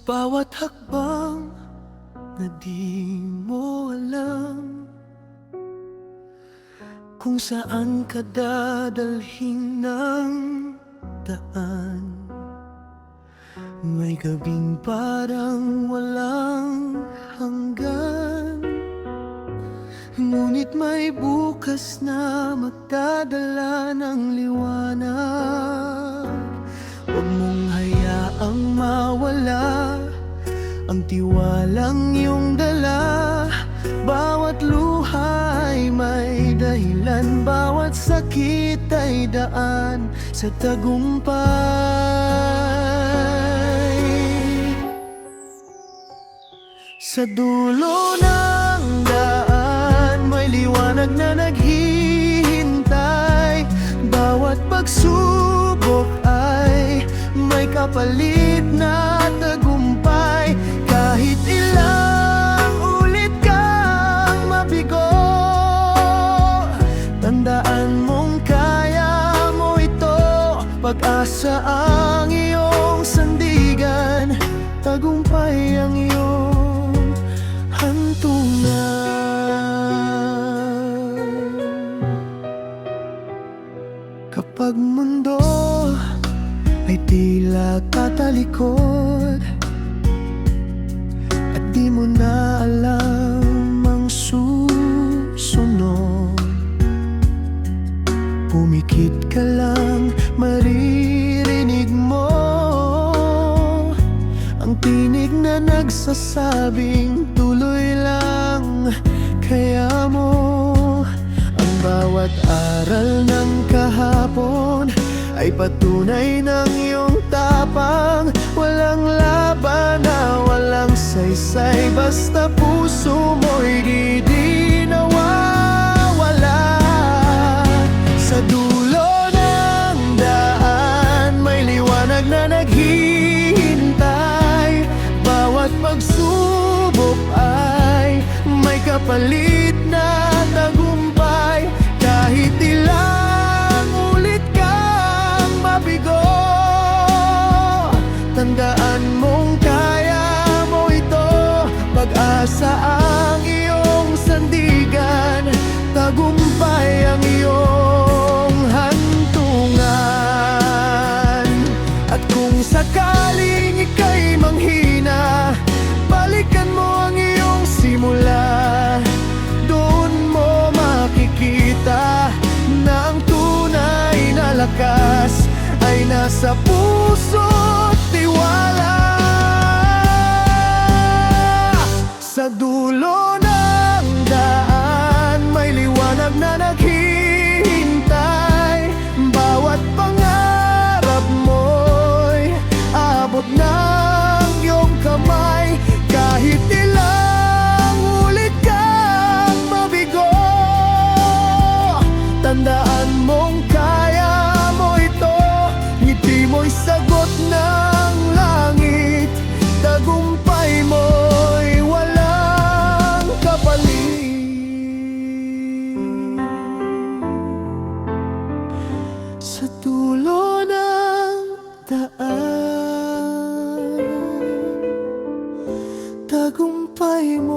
Bawat hakbang na di mo alam kung saan ka dadalhin ng daan. May gabing parang walang hanggan, ngunit may bukas na magdadala ng liwanag. Huwag mong hayaang mawala ang tiwalang iyong dala. Bawat luha ay may dahilan, bawat sakit ay daan sa tagumpay. Sa dulo ng daan may liwanag na naghihintay. Bawat pagsubok ay may kapalit na tagumpay. Kahit ilang ulit kang mabigo, tandaan mong kaya mo ito. Pag-asa ang iyong sandigan, tagumpay ang iyong hantungan. Kapag mundo ay tila tatalikod at di mo na alam ang susunod, pumikit ka lang, maririnig mo ang tinig na nagsasabing tuloy lang, kaya mo. Ang bawat aral ng kahapon ay patunay ng iyong tapang. Walang laban na walang saysay, basta puso mo'y di nawawala. Sa dulo ng daan may liwanag na naghihintay. Bawat pagsubok ay may kapalit na tagumpay. Kahit ilang ulit kang mabigo, tandaan mong kaya mo ito. Pag-asa ang iyong sandigan, tagumpay ang iyong hantungan. At kung sakaling ika'y manghina, balikan mo ang iyong simula. Doon mo makikita na ang tunay na lakas ay nasa puso't tiwala. Sa dulo ng daan may liwanag na naghihintay. Bawat pangarap mo'y abot ng iyong kamay. Kahit ilang ulit kang mabigo, tandaan mong kaya mo ito. Ngiti mo'y sagot ng langit, tagumpay mo'y walang kapalit. Sa dulo ng daan, tagumpay mo